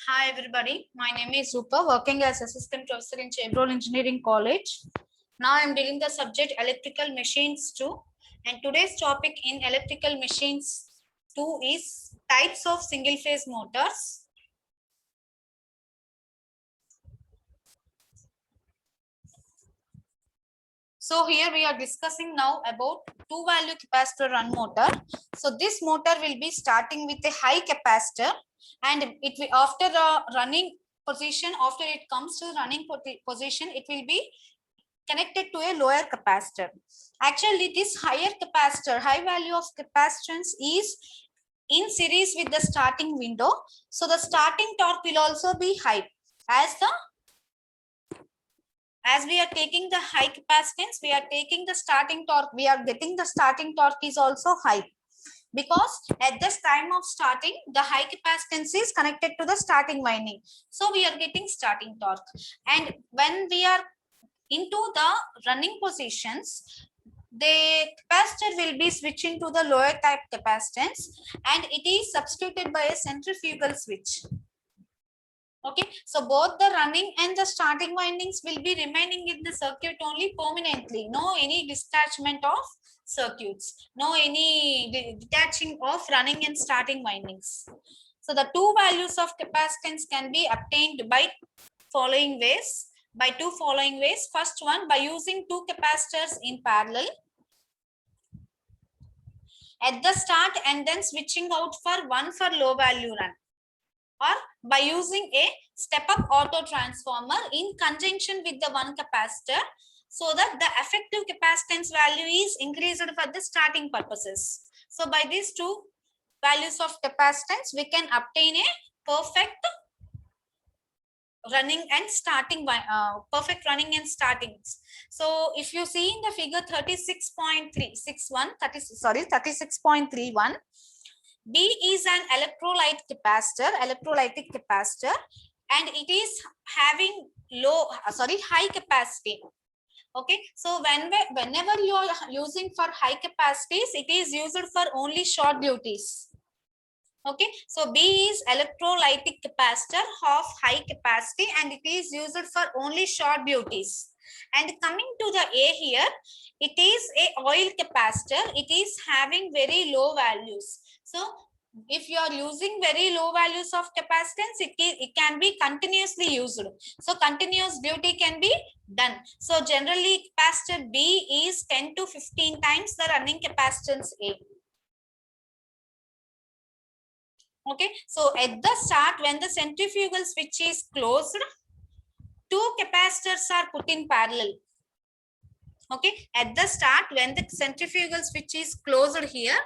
Hi everybody, my name is Rupa, working as assistant professor in Chevron Engineering College. Now I am dealing the subject electrical machines 2, and today's topic in electrical machines 2 is types of single phase motors. So here we are discussing now about two value capacitor run motor. So this motor will be starting with a high capacitor, and it will, after the running position, after it comes to running position, it will be connected to a lower capacitor. Actually, this higher capacitor, high value of capacitance is in series with the starting window. So the starting torque will also be high. As we are taking the high capacitance, we are taking the starting torque, we are getting the starting torque is also high. Because at this time of starting, the high capacitance is connected to the starting winding. So we are getting starting torque. And when we are into the running positions, the capacitor will be switching to the lower type capacitance, and it is substituted by a centrifugal switch. Okay, so both the running and the starting windings will be remaining in the circuit only permanently. No any detachment of circuits, no any detaching of running and starting windings. So the two values of capacitance can be obtained by following ways. By two following ways. First one, by using two capacitors in parallel at the start and then switching out for one for low value run, or by using a step-up auto transformer in conjunction with the one capacitor, so that the effective capacitance value is increased for the starting purposes. So by these two values of capacitance, we can obtain a perfect running and starting perfect running and startings. So if you see in the figure 36.31, B is an electrolyte capacitor, electrolytic capacitor, and it is having high capacity. Okay, so whenever you are using for high capacities, it is used for only short duties. Okay, so B is electrolytic capacitor of high capacity, and it is used for only short duties. And coming to the A here, it is a oil capacitor. It is having very low values. So if you are using very low values of capacitance, it can be continuously used. So continuous duty can be done. So generally capacitor B is 10 to 15 times the running capacitance A. Okay, so at the start, when the centrifugal switch is closed, two capacitors are put in parallel. Okay, at the start, when the centrifugal switch is closed here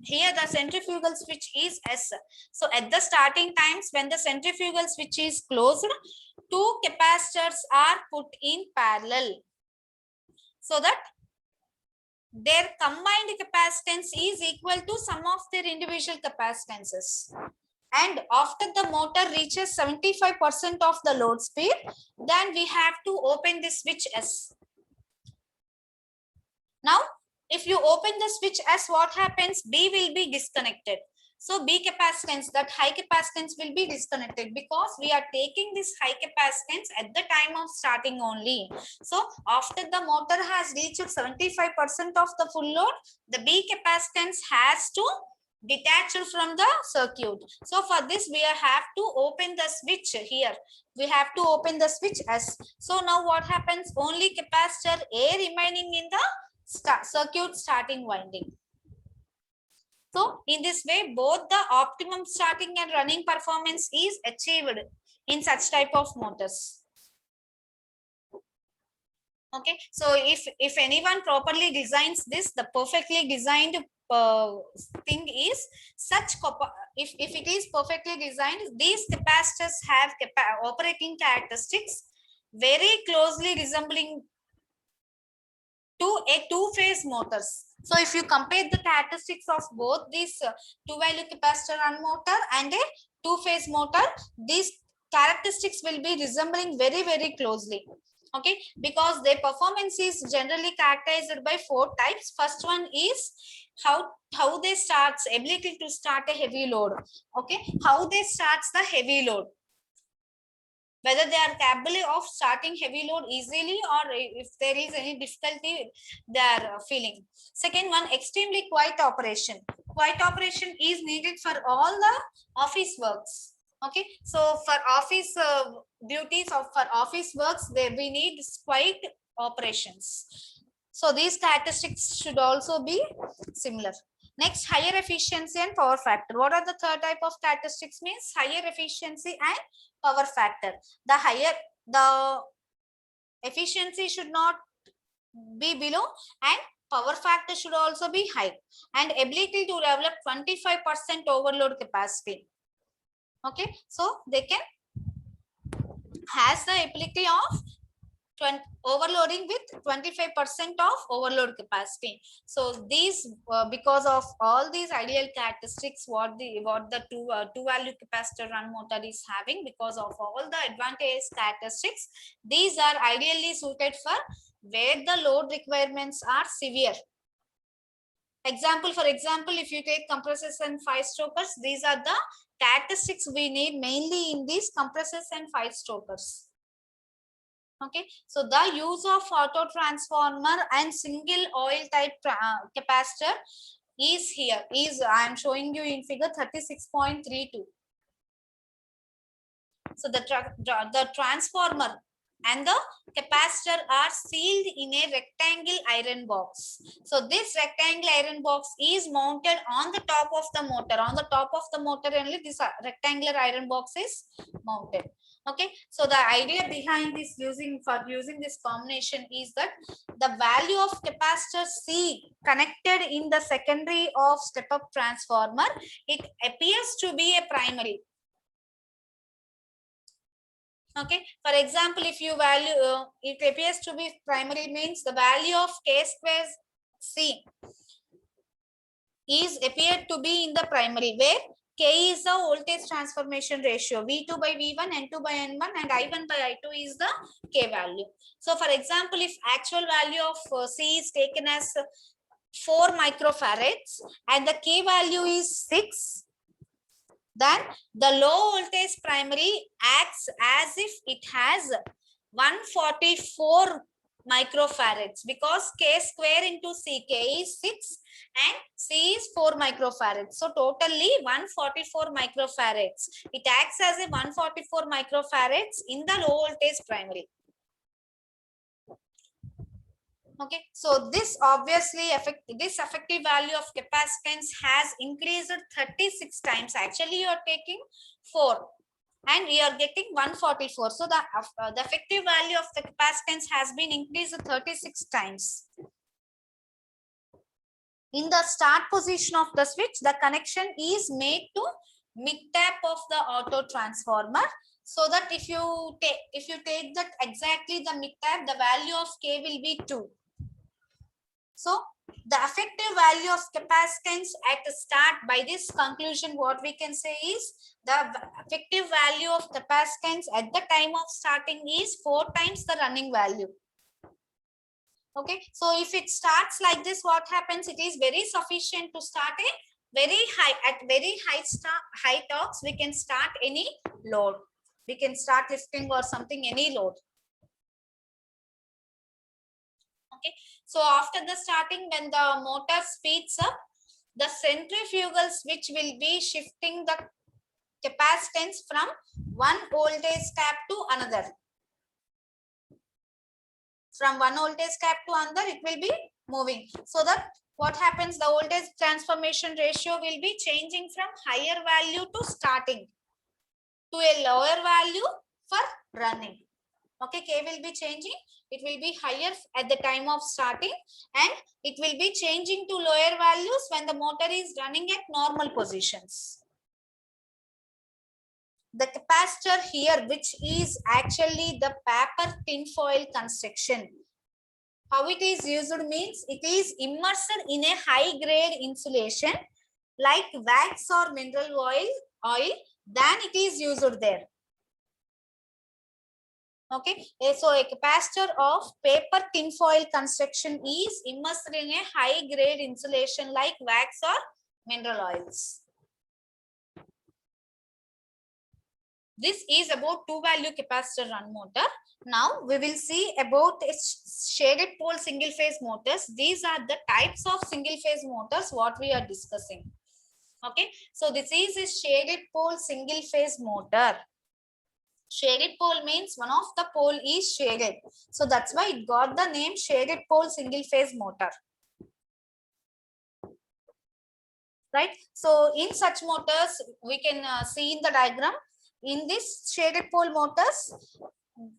the centrifugal switch is S. So at the starting times, when the centrifugal switch is closed, two capacitors are put in parallel, so that their combined capacitance is equal to sum of their individual capacitances. And after the motor reaches 75% of the load speed, then we have to open the switch S. Now, if you open the switch S, what happens? B will be disconnected. So B capacitance, that high capacitance will be disconnected, because we are taking this high capacitance at the time of starting only. So after the motor has reached 75% of the full load, the B capacitance has to detach from the circuit. So for this, we have to open the switch here. We have to open the switch S. So now what happens? Only capacitor A remaining in the circuit starting winding. So in this way, both the optimum starting and running performance is achieved in such type of motors. Okay, so if anyone properly designs this, the perfectly designed thing is such if it is perfectly designed, these capacitors have operating characteristics very closely resembling to a two-phase motors. So if you compare the characteristics of both these two-value capacitor run motor and a two-phase motor, these characteristics will be resembling very closely. Okay, because their performance is generally characterized by four types. First one is how they starts, ability to start a heavy load. Okay, how they starts the heavy load. whether they are capable of starting heavy load easily, or if there is any difficulty they are feeling. Second one, extremely quiet operation. Quiet operation is needed for all the office works. Okay, so for office duties or for office works, we need quiet operations. So these characteristics should also be similar. Next, higher efficiency and power factor. What are the third type of characteristics? Means higher efficiency and power factor. The higher the efficiency should not be below, and power factor should also be high, and ability to develop 25% overload capacity. Okay, so they can has the ability of overloading with 25% of overload capacity. So these because of all these ideal characteristics, what the two value capacitor run motor is having, because of all the advantageous characteristics, these are ideally suited for where the load requirements are severe. For example, if you take compressors and 5-strokers, these are the characteristics we need mainly in these compressors and 5-strokers. Okay, so the use of auto transformer and single oil type capacitor is here. I am showing you in figure 36.32. So the transformer and the capacitor are sealed in a rectangle iron box. So this rectangle iron box is mounted on the top of the motor. On the top of the motor only this rectangular iron box is mounted. Okay, so the idea behind this using this combination is that the value of capacitor C connected in the secondary of step-up transformer, it appears to be a primary. Okay, for example, if you value it appears to be primary, means the value of K square C is appeared to be in the primary, where K is the voltage transformation ratio, V2 by V1, N2 by N1, and I1 by I2 is the K value. So for example, if actual value of C is taken as 4 microfarads and the K value is 6, then the low voltage primary acts as if it has 144 microfarads, because K square into C, K is 6 and C is 4 microfarads. So totally 144 microfarads. It acts as a 144 microfarads in the low voltage primary. Okay, so this obviously effective value of capacitance has increased 36 times. Actually, you are taking 4 and you are getting 144. So the effective value of the capacitance has been increased 36 times. In the start position of the switch, the connection is made to mid-tap of the auto transformer, so that if you take that exactly the mid-tap, the value of K will be 2. So the effective value of capacitance at the start, by this conclusion, what we can say is the effective value of capacitance at the time of starting is 4 times the running value. Okay, so if it starts like this, what happens? It is very sufficient to start a very high torques. We can start any load. We can start lifting or something, any load. Okay, so after the starting, when the motor speeds up, the centrifugal switch will be shifting the capacitance from one voltage cap to another. From one voltage cap to another, it will be moving. So that what happens, the voltage transformation ratio will be changing from higher value to starting to a lower value for running. Okay, K will be changing. It will be higher at the time of starting, and it will be changing to lower values when the motor is running at normal positions. The capacitor here, which is actually the paper tinfoil construction. How it is used means, it is immersed in a high grade insulation like wax or mineral oil, then it is used there. Okay, so a capacitor of paper tinfoil construction is immersed in a high grade insulation like wax or mineral oils. This is about two value capacitor run motor. Now we will see about shaded pole single phase motors. These are the types of single phase motors what we are discussing. Okay, so this is a shaded pole single phase motor. Shaded pole means one of the pole is shaded, so that's why it got the name shaded pole single phase motor, right? So in such motors we can see in the diagram. In this shaded pole motors,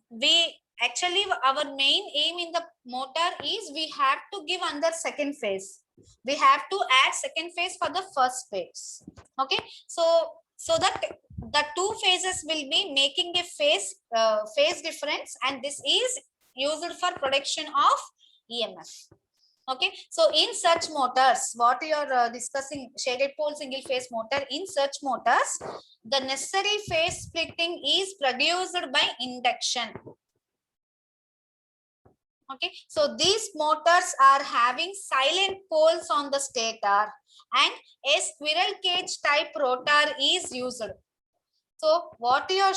we actually, our main aim in the motor is we have to give under second phase. We have to add second phase for the first phase. Okay, so that the two phases will be making a phase difference, and this is used for production of EMF. Okay, so in such motors, what you are discussing, shaded pole single phase motor, in such motors, the necessary phase splitting is produced by induction. Okay, so these motors are having silent poles on the stator, and a squirrel cage type rotor is used. So what you're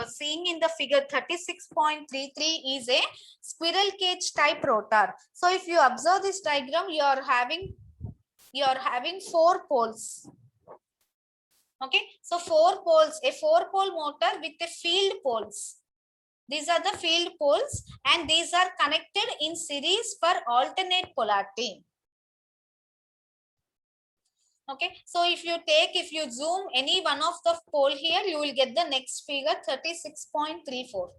seeing in the figure 36.33 is a squirrel cage type rotor. So if you observe this diagram, you are having four poles. Okay, so four poles, a four pole motor with a field poles. These are the field poles, and these are connected in series for alternate polarity. Okay, so if you zoom any one of the pole here, you will get the next figure 36.34.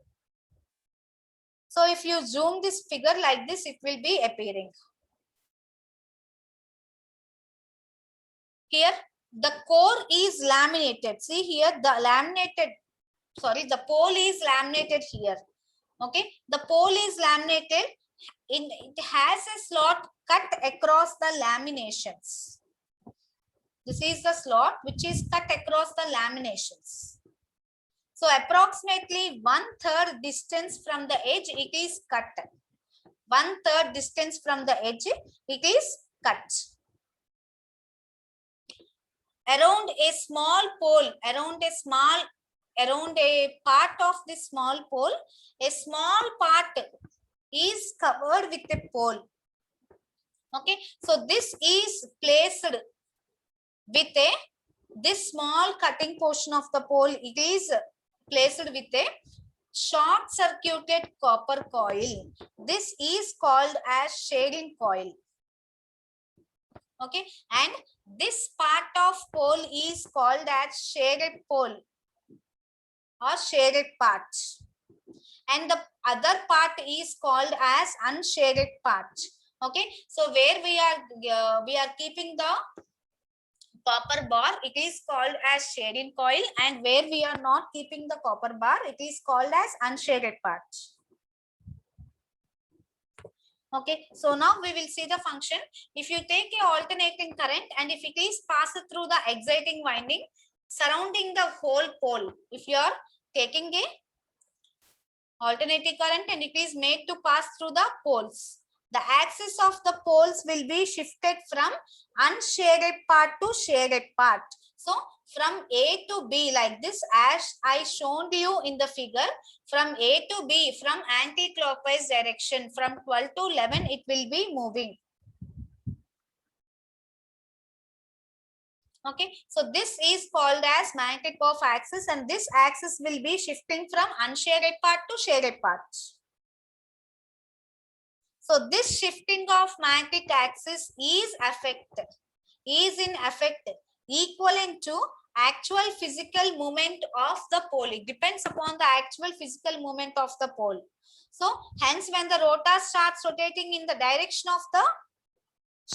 So if you zoom this figure like this, it will be appearing. Here the core is laminated. See here, the pole is laminated here. Okay, the pole is laminated. It has a slot cut across the laminations. This is the slot which is cut across the laminations. So approximately 1/3 distance from the edge, it is cut. 1/3 distance from the edge, it is cut. Around a small pole, around a part of this small pole, a small part is covered with a pole. Okay, so this is placed with this small cutting portion of the pole. It is placed with a short circuited copper coil. This is called as shading coil. Okay, and this part of pole is called as shaded pole or shaded part, and the other part is called as unshaded part. Okay, so where we are keeping the copper bar, it is called as shading coil, and where we are not keeping the copper bar, it is called as unshaded part. Okay, so now we will see the function. If you take a alternating current and if it is passed through the exciting winding surrounding the whole pole, if you are taking a alternating current and it is made to pass through the poles, the axis of the poles will be shifted from unshaded part to shaded part. So from A to B, like this, as I shown you in the figure, from A to B, from anti-clockwise direction, from 12 to 11, it will be moving. Okay, so this is called as magnetic of axis, and this axis will be shifting from unshaded part to shaded part. So this shifting of magnetic axis is in effect equivalent to actual physical movement of the pole. It depends upon the actual physical movement of the pole. So hence when the rotor starts rotating in the direction of the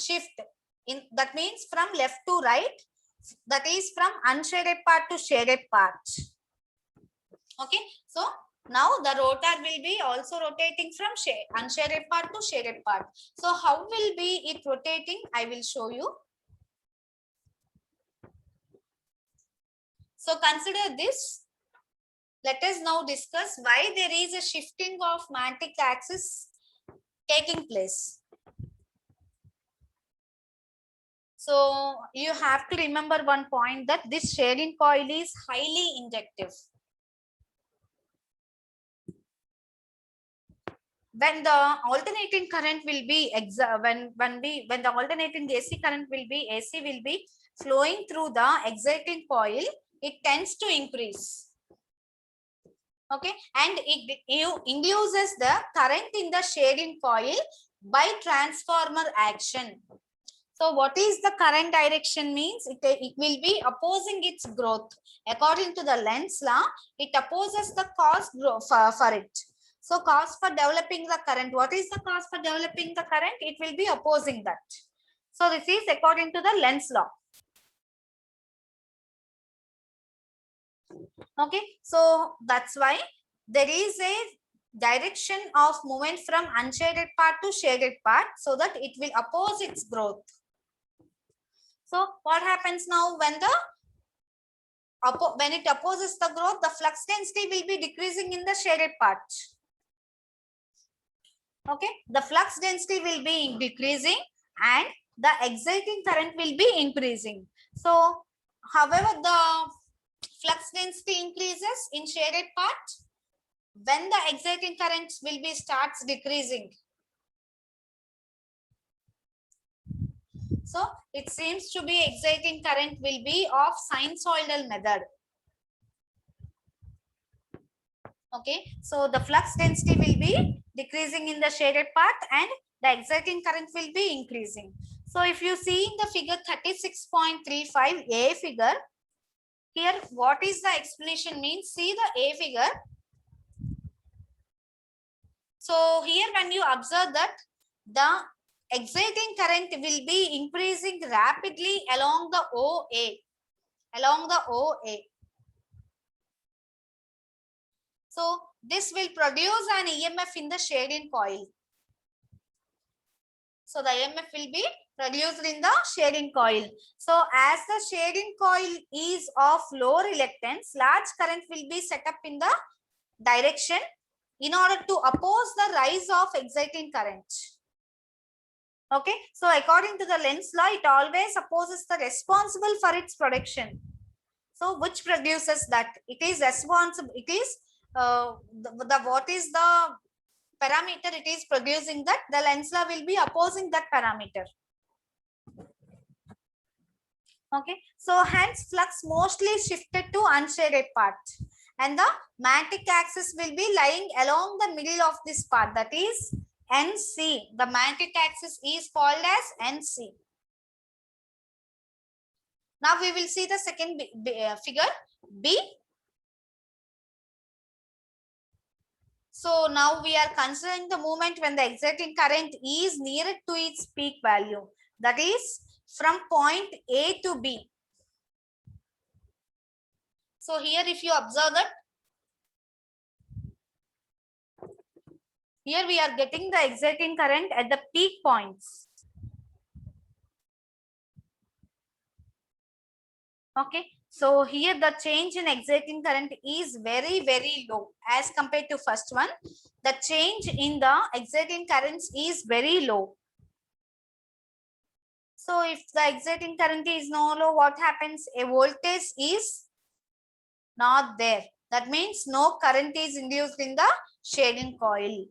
shift, that means from left to right, that is from unshaded part to shaded part. Okay, so now the rotor will be also rotating from unshaded part to shaded part. So how will be it rotating? I will show you. So consider this. Let us now discuss why there is a shifting of magnetic axis taking place. So you have to remember one point, that this shading coil is highly inductive. When the alternating current will be when the alternating AC current will be flowing through the exciting coil, it tends to increase. Okay, and it induces the current in the shading coil by transformer action. So what is the current direction means? It will be opposing its growth. According to the Lenz's law, it opposes the cause for it. So cause for developing the current. What is the cause for developing the current? It will be opposing that. So this is according to the Lenz's law. Okay, so that's why there is a direction of movement from unshaded part to shaded part, so that it will oppose its growth. So what happens now when it opposes the growth? The flux density will be decreasing in the shaded part. Okay, the flux density will be decreasing and the exciting current will be increasing. So however, the flux density increases in shaded part when the exciting current will be starts decreasing. So it seems to be exciting current will be of sinusoidal method. Okay, so the flux density will be decreasing in the shaded part and the exciting current will be increasing. So if you see in the figure 36.35 A figure, here what is the explanation means? See the A figure. So here when you observe that the exciting current will be increasing rapidly along the OA. So this will produce an EMF in the shading coil. So the EMF will be produced in the shading coil. So as the shading coil is of low reluctance, large current will be set up in the direction in order to oppose the rise of exciting current. Okay, so according to the Lenz's law, it always opposes the responsible for its production. So which produces that? It is responsible. It is what is the parameter it is producing, that the Lenz's law will be opposing that parameter. Okay, so hence flux mostly shifted to unshaded part and the magnetic axis will be lying along the middle of this part, that is NC. The magnetic axis is called as NC. Now we will see the second figure B. So now we are considering the movement when the exciting current is nearer to its peak value, that is from point A to B. So here if you observe that, here we are getting the exciting current at the peak points. Okay, so here the change in exciting current is very, very low as compared to first one. The change in the exciting currents is very low. So if the exciting current is no low, what happens? A voltage is not there. That means no current is induced in the shading coil.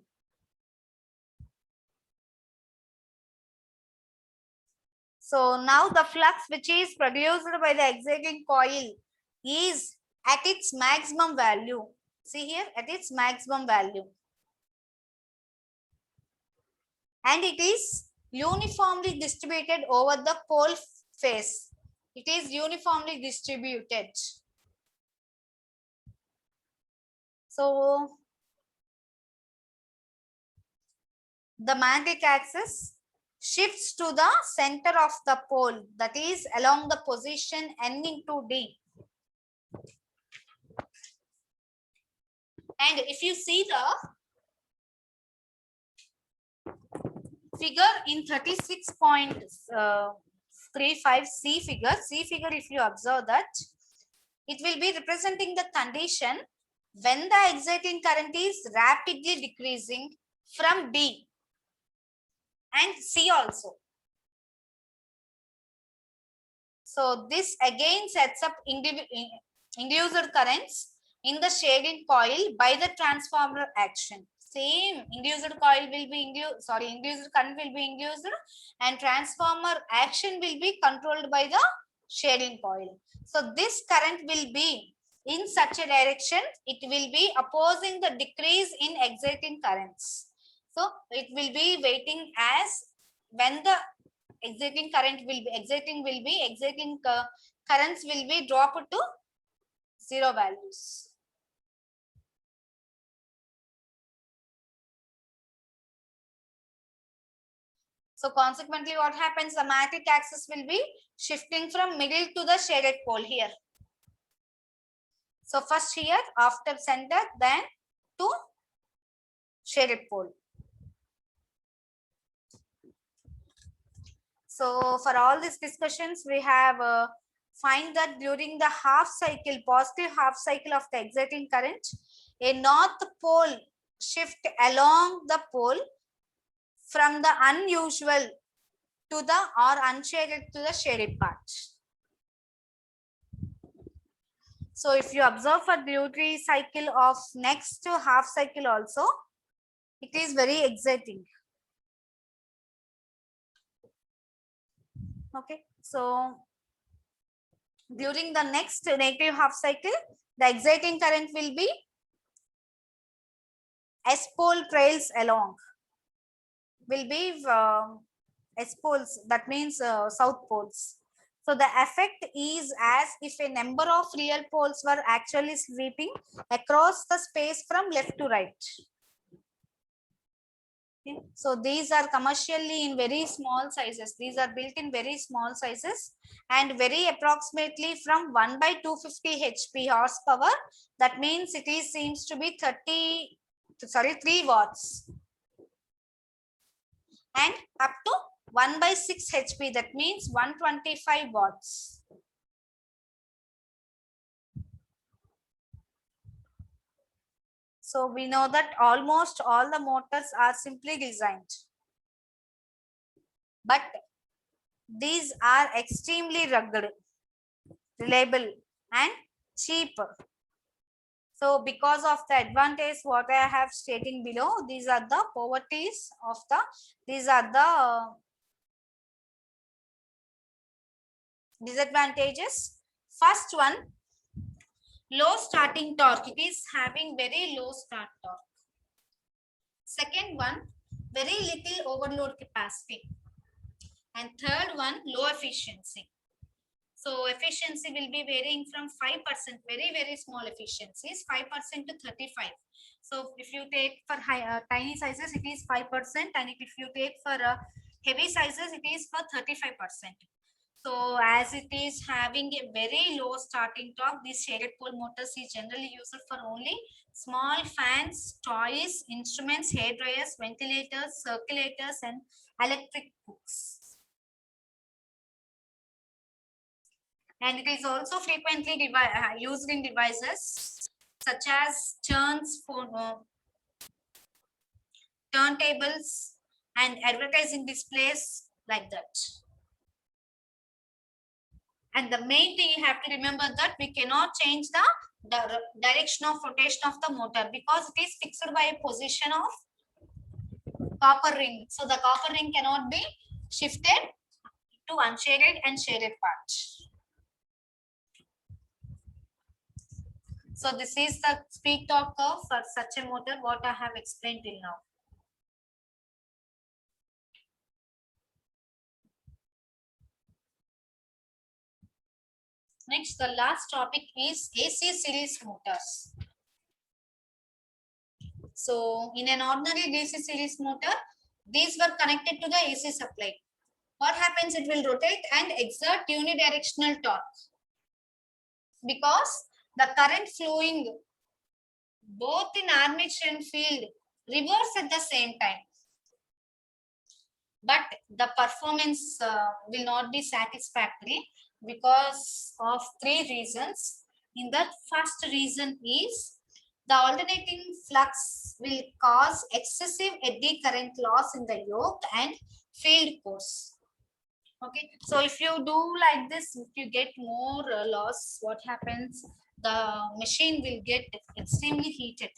So now the flux which is produced by the exciting coil is at its maximum value. See here, at its maximum value. And it is uniformly distributed over the pole face. It is uniformly distributed. So the magnetic axis shifts to the center of the pole, that is along the position N into D. And if you see the figure in 36.35 C figure, if you observe that, it will be representing the condition when the exciting current is rapidly decreasing from D and C also. So this again sets up induced currents in the shading coil by the transformer action. Same induced coil will be induced, induced current will be induced, and transformer action will be controlled by the shading coil. So this current will be in such a direction, it will be opposing the decrease in exciting currents. So it will be waiting as when the exciting currents will be dropped to zero values. So consequently, what happens? The magnetic axis will be shifting from middle to the shaded pole here. So first here, after center, then to shaded pole. So for all these discussions, we have find that during the half cycle, positive half cycle of the exciting current, a north pole shift along the pole from the unusual to the or unshaded to the shaded part. So if you observe for duty cycle of next half cycle also, it is very exciting. Okay, so during the next negative half cycle, the exciting current will be S pole trails along, will be S poles, that means south poles. So the effect is as if a number of real poles were actually sweeping across the space from left to right. Okay. So these are commercially in very small sizes. These are built in very small sizes and very approximately from 1 by 250 HP horsepower. That means it is seems to be 3 watts. And up to 1 by 6 HP, that means 125 watts. So we know that almost all the motors are simply designed. But these are extremely rugged, reliable and cheap. So because of the advantage what I have stating below, these are the poverties of the, these are the disadvantages. First one, low starting torque. It is having very low start torque. Second one, very little overload capacity. And third one, low efficiency. So efficiency will be varying from 5%, very small efficiencies, 5% to 35. So if you take for tiny sizes, it is 5%, and if you take for heavy sizes, it is for 35%. So as it is having a very low starting torque, these shaded pole motors is generally used for only small fans, toys, instruments, hair dryers, ventilators, circulators, and electric cooks. And it is also frequently used in devices such as turntables and advertising displays, like that. And the main thing you have to remember that we cannot change the direction of rotation of the motor because it is fixed by a position of copper ring. So the copper ring cannot be shifted to unshaded and shaded parts. So this is the speed torque curve for such a motor, what I have explained till now. Next, the last topic is AC series motors. So in an ordinary DC series motor, these were connected to the AC supply. What happens? It will rotate and exert unidirectional torque because the current flowing both in armature and field reverse at the same time. But the performance will not be satisfactory because of 3 reasons. In that first reason is the alternating flux will cause excessive eddy current loss in the yoke and field cores. Okay, so if you do like this, if you get more loss, what happens? The machine will get extremely heated.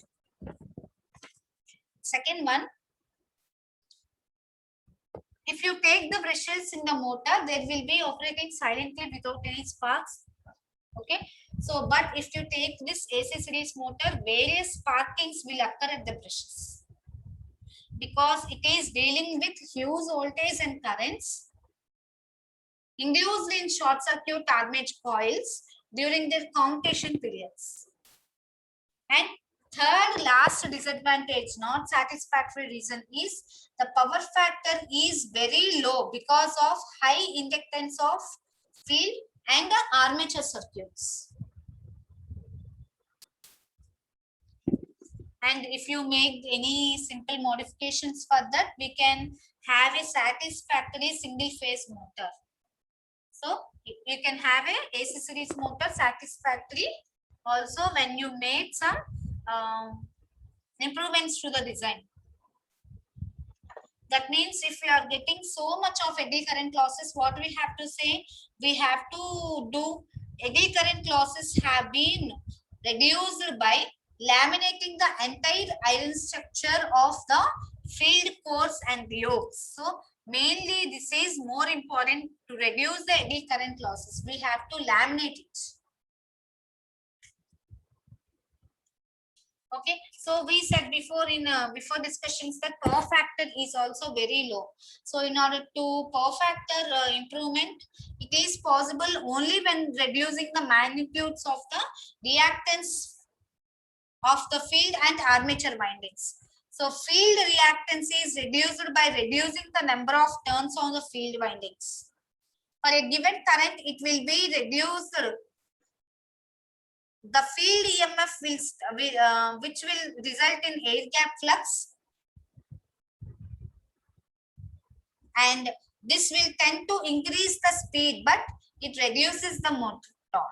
Second one, if you take the brushes in the motor, they will be operating silently without any sparks. Okay, so but if you take this AC series motor, various sparkings will occur at the brushes because it is dealing with huge voltage and currents induced in short circuit armature coils during their commutation periods. And third last disadvantage, not satisfactory reason, is the power factor is very low because of high inductance of field and the armature circuits. And if you make any simple modifications for that, we can have a satisfactory single phase motor. So you can have a AC series motor satisfactory also when you made some improvements to the design. That means if we are getting so much of eddy current losses, what we have to say? We have to do eddy current losses have been reduced by laminating the entire iron structure of the field cores and yokes. So mainly this is more important to reduce the eddy current losses. We have to laminate it. Okay, so we said before in before discussions that power factor is also very low. So in order to power factor improvement, it is possible only when reducing the magnitudes of the reactance of the field and armature windings. So field reactance is reduced by reducing the number of turns on the field windings. For a given current, it will be reduced. The field EMF which will result in air gap flux, and this will tend to increase the speed, but it reduces the motor torque.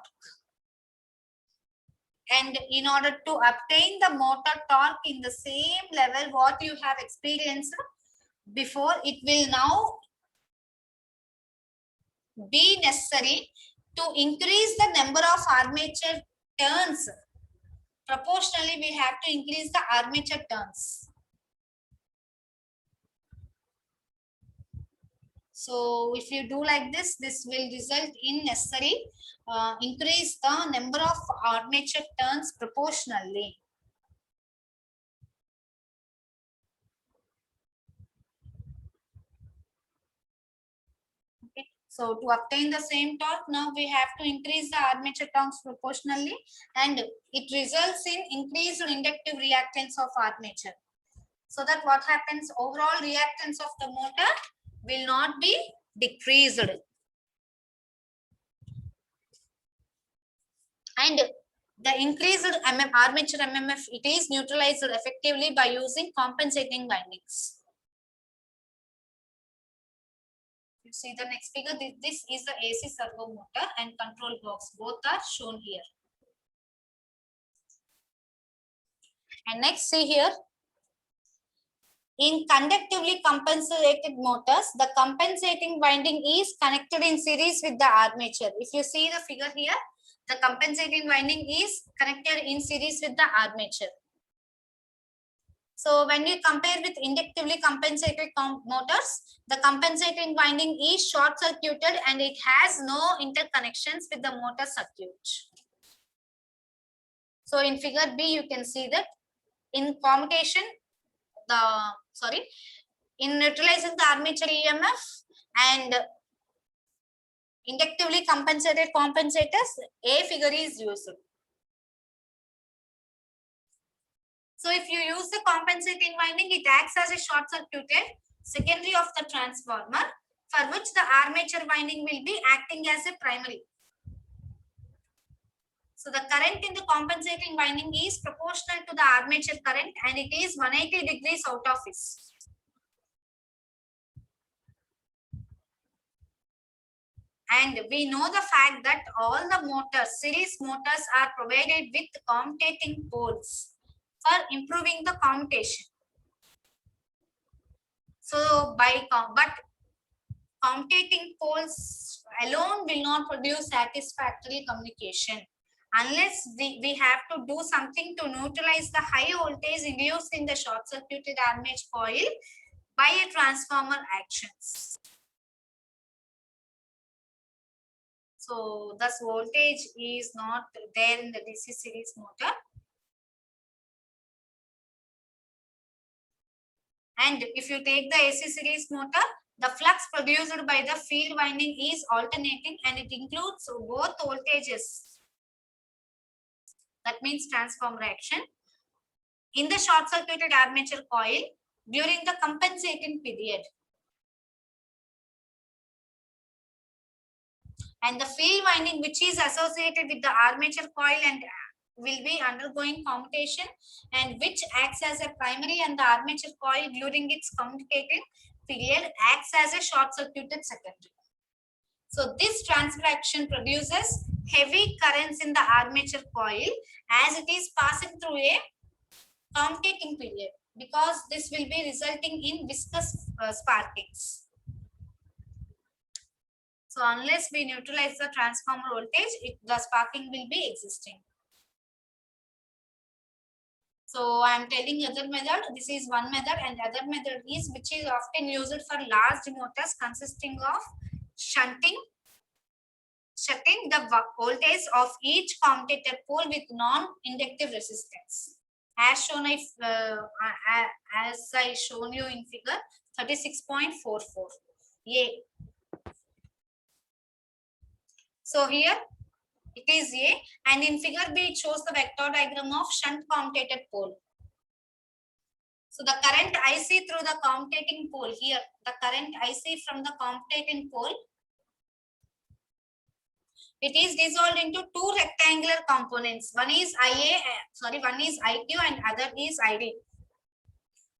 And in order to obtain the motor torque in the same level what you have experienced before, it will now be necessary to increase the number of armature turns. Proportionally, we have to increase the armature turns. So if you do like this, this will result in necessary increase the number of armature turns proportionally. Okay. So to obtain the same torque, now we have to increase the armature turns proportionally, and it results in increased inductive reactance of armature. So that what happens, overall reactance of the motor will not be decreased. And the increased armature MMF, it is neutralized effectively by using compensating windings. You see the next figure, this is the AC servo motor and control box. Both are shown here. And next, see here, in conductively compensated motors, the compensating winding is connected in series with the armature. If you see the figure here, the compensating winding is connected in series with the armature. So when you compare with inductively compensated motors, the compensating winding is short circuited and it has no interconnections with the motor circuit. So in figure B, you can see that in commutation, in neutralizing the armature EMF and inductively compensated compensators, A figure is used. So if you use the compensating winding, it acts as a short circuited secondary of the transformer, for which the armature winding will be acting as a primary. So the current in the compensating winding is proportional to the armature current, and it is 180 degrees out of phase. And we know the fact that all the motors, series motors, are provided with commutating poles for improving the commutation. So but commutating poles alone will not produce satisfactory communication. Unless we have to do something to neutralize the high voltage induced in the short circuited armature coil by a transformer actions. So thus voltage is not there in the DC series motor. And if you take the AC series motor, the flux produced by the field winding is alternating and it includes both voltages. That means transformer action in the short circuited armature coil during the compensating period. And the field winding which is associated with the armature coil and will be undergoing commutation and which acts as a primary and the armature coil during its commutating period acts as a short circuited secondary. So this transfer action produces heavy currents in the armature coil as it is passing through a commutating period, because this will be resulting in viscous sparkings. So unless we neutralize the transformer voltage, the sparking will be existing. So I am telling other method. This is one method, and other method is which is often used for large motors consisting of shunting the voltage of each commutator pole with non-inductive resistance, as shown as I shown you in figure 36.44. A. So here it is A, and in figure B it shows the vector diagram of shunt commutated pole. So the current IC through the commutating pole, here the current IC from the commutating pole, it is dissolved into two rectangular components. One is one is IQ and other is ID.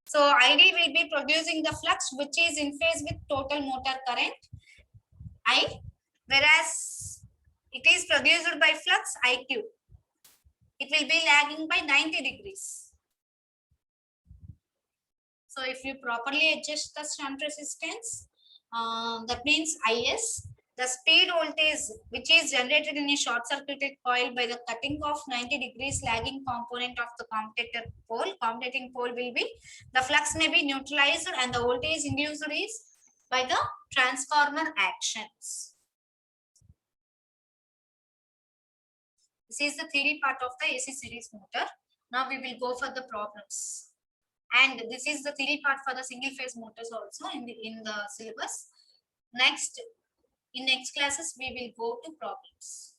So ID will be producing the flux which is in phase with total motor current I, whereas it is produced by flux IQ. It will be lagging by 90 degrees. So if you properly adjust the shunt resistance, that means IS, the speed voltage which is generated in a short circuited coil by the cutting of 90 degrees lagging component of the commutator pole, commutating pole will be, the flux may be neutralized and the voltage induced is by the transformer actions. This is the theory part of the AC series motor. Now we will go for the problems. And this is the theory part for the single phase motors also in the syllabus. Next, in next classes, we will go to problems.